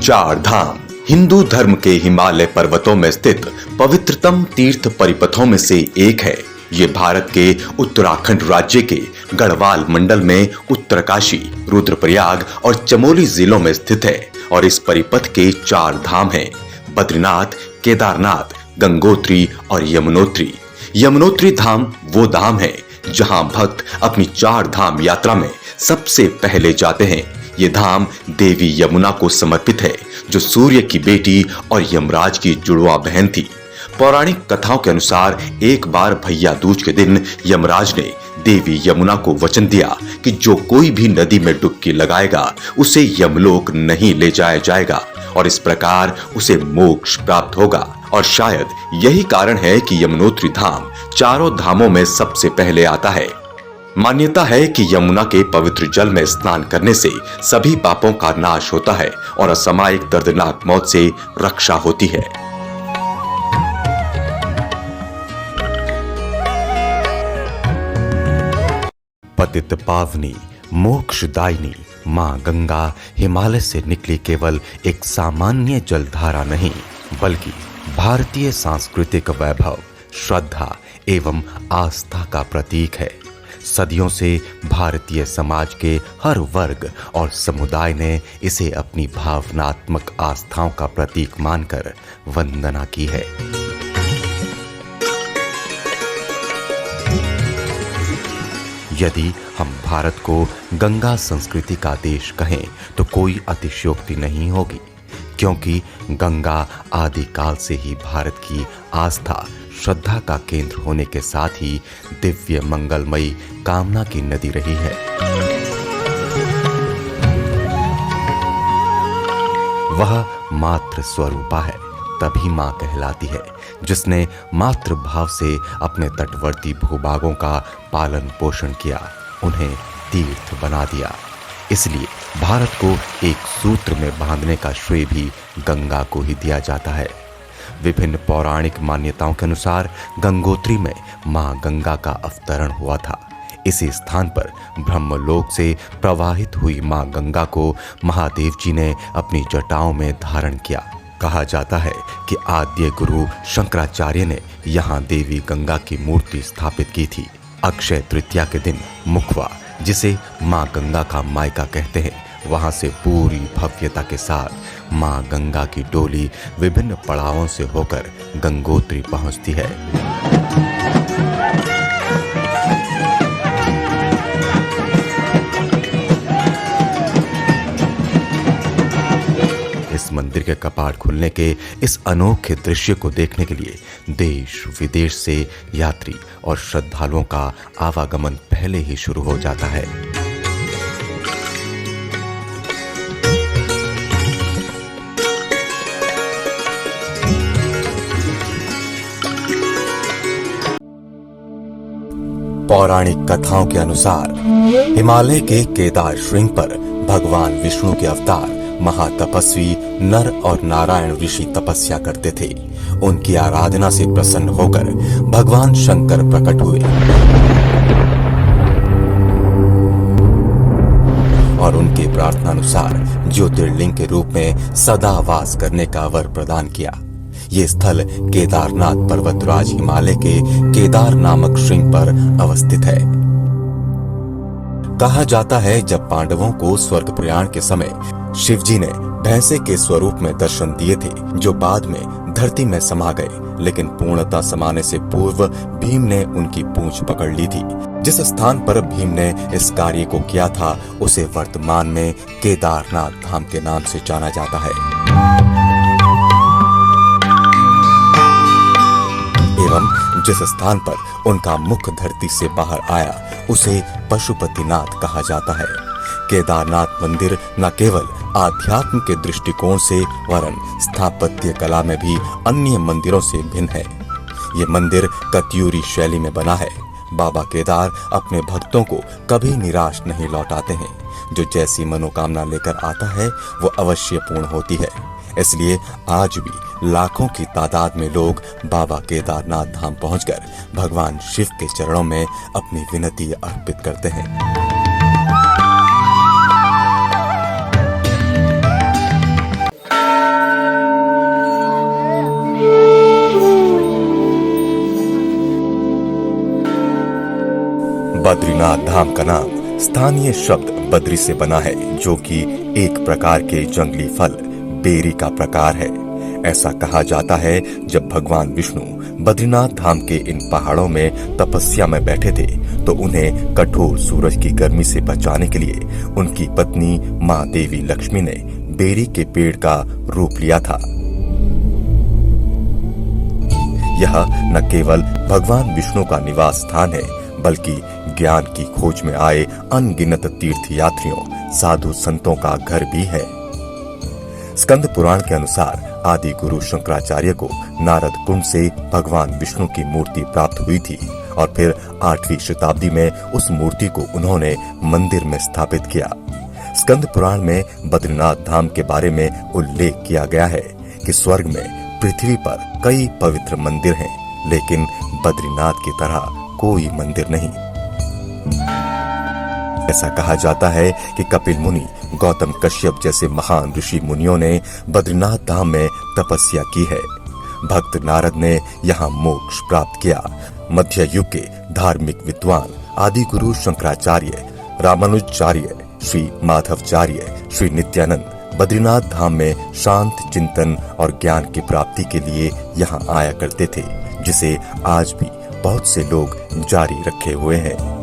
चार धाम हिंदू धर्म के हिमालय पर्वतों में स्थित पवित्रतम तीर्थ परिपथों में से एक है। ये भारत के उत्तराखंड राज्य के गढ़वाल मंडल में उत्तरकाशी, रुद्रप्रयाग और चमोली जिलों में स्थित है और इस परिपथ के चार धाम हैं: बद्रीनाथ, केदारनाथ, गंगोत्री और यमुनोत्री। यमुनोत्री धाम वो धाम है जहां भक्त अपनी चार धाम यात्रा में सबसे पहले जाते हैं। ये धाम देवी यमुना को समर्पित है, जो सूर्य की बेटी और यमराज की जुड़वा बहन थी। पौराणिक कथाओं के अनुसार एक बार भैया दूज के दिन यमराज ने देवी यमुना को वचन दिया कि जो कोई भी नदी में डुबकी लगाएगा उसे यमलोक नहीं ले जाया जाएगा और इस प्रकार उसे मोक्ष प्राप्त होगा। और शायद यही कारण है कि यमुनोत्री धाम चारों धामों में सबसे पहले आता है। मान्यता है कि यमुना के पवित्र जल में स्नान करने से सभी पापों का नाश होता है और असामयिक दर्दनाक मौत से रक्षा होती है। पतित पावनी मोक्षदायिनी मां गंगा हिमालय से निकली केवल एक सामान्य जलधारा नहीं, बल्कि भारतीय सांस्कृतिक वैभव, श्रद्धा एवं आस्था का प्रतीक है। सदियों से भारतीय समाज के हर वर्ग और समुदाय ने इसे अपनी भावनात्मक आस्थाओं का प्रतीक मानकर वंदना की है। यदि हम भारत को गंगा संस्कृति का देश कहें तो कोई अतिशयोक्ति नहीं होगी, क्योंकि गंगा आदिकाल से ही भारत की आस्था, श्रद्धा का केंद्र होने के साथ ही दिव्य मंगलमयी कामना की नदी रही है। वह मातृ स्वरूपा है, तभी मां कहलाती है, जिसने मातृ भाव से अपने तटवर्ती भूभागों का पालन पोषण किया, उन्हें तीर्थ बना दिया। इसलिए भारत को एक सूत्र में बांधने का श्रेय भी गंगा को ही दिया जाता है। विभिन्न पौराणिक मान्यताओं के अनुसार गंगोत्री में मां गंगा का अवतरण हुआ था। इसी स्थान पर ब्रह्मलोक से प्रवाहित हुई मां गंगा को महादेव जी ने अपनी जटाओं में धारण किया। कहा जाता है कि आद्य गुरु शंकराचार्य ने यहाँ देवी गंगा की मूर्ति स्थापित की थी। अक्षय तृतीया के दिन मुखवा, जिसे मां गंगा का मायका कहते हैं, वहां से पूरी भव्यता के साथ मां गंगा की डोली विभिन्न पड़ावों से होकर गंगोत्री पहुंचती है। इस मंदिर के कपाट खुलने के इस अनोखे दृश्य को देखने के लिए देश विदेश से यात्री और श्रद्धालुओं का आवागमन पहले ही शुरू हो जाता है। पौराणिक कथाओं के अनुसार हिमालय के केदार श्रृंग पर भगवान विष्णु के अवतार महातपस्वी नर और नारायण ऋषि तपस्या करते थे। उनकी आराधना से प्रसन्न होकर भगवान शंकर प्रकट हुए और उनके प्रार्थनानुसार ज्योतिर्लिंग के रूप में सदा वास करने का वर प्रदान किया। ये स्थल केदारनाथ पर्वतराज हिमालय के केदार नामक श्रृंग पर अवस्थित है। कहा जाता है, जब पांडवों को स्वर्ग प्रयाण के समय शिवजी ने भैंसे के स्वरूप में दर्शन दिए थे, जो बाद में धरती में समा गए, लेकिन पूर्णता समाने से पूर्व भीम ने उनकी पूंछ पकड़ ली थी। जिस स्थान पर भीम ने इस कार्य को किया था, उसे वर्तमान में केदारनाथ धाम के नाम से जाना जाता है। एवं जिस स्थान पर उनका मुख धरती से बाहर आया, उसे पशुपतिनाथ कहा जाता है। केदारनाथ मंदिर न केवल आध्यात्म के दृष्टिकोण से वरन स्थापत्य कला में भी अन्य मंदिरों से भिन्न है। ये मंदिर कत्यूरी शैली में बना है। बाबा केदार अपने भक्तों को कभी निराश नहीं लौटाते हैं। जो जैसी मनोकामना लेकर आता है, वो अवश्य पूर्ण होती है। इसलिए आज भी लाखों की तादाद में लोग बाबा केदारनाथ धाम पहुंचकर भगवान शिव के चरणों में अपनी विनती अर्पित करते हैं। बद्रीनाथ धाम का नाम स्थानीय शब्द बद्री से बना है, जो कि एक प्रकार के जंगली फल बेरी का प्रकार है। ऐसा कहा जाता है जब भगवान विष्णु बद्रीनाथ धाम के इन पहाड़ों में तपस्या में बैठे थे तो उन्हें कठोर सूरज की गर्मी से बचाने के लिए उनकी पत्नी मां देवी लक्ष्मी ने बेरी के पेड़ का रूप लिया था। यह न केवल भगवान विष्णु का निवास स्थान है, बल्कि ज्ञान की खोज में आए अनगिनत तीर्थ यात्रियों, साधु संतों का घर भी है। स्कंद पुराण के अनुसार आदि गुरु शंकराचार्य को नारद कुंड से भगवान विष्णु की मूर्ति प्राप्त हुई थी और फिर 8वीं शताब्दी में उस मूर्ति को उन्होंने मंदिर में स्थापित किया। स्कंद पुराण में बद्रीनाथ धाम के बारे में उल्लेख किया गया है कि स्वर्ग में पृथ्वी पर कई पवित्र मंदिर हैं, लेकिन बद्रीनाथ की तरह कोई मंदिर नहीं। ऐसा कहा जाता है कि कपिल मुनि, गौतम कश्यप जैसे महान ऋषि मुनियों ने बद्रीनाथ धाम में तपस्या की है। भक्त नारद ने यहाँ मोक्ष प्राप्त किया। मध्य युग के धार्मिक विद्वान आदि गुरु शंकराचार्य, रामानुजाचार्य, श्री माधवाचार्य, श्री नित्यानंद बद्रीनाथ धाम में शांत चिंतन और ज्ञान की प्राप्ति के लिए यहाँ आया करते थे, जिसे आज भी बहुत से लोग जारी रखे हुए हैं।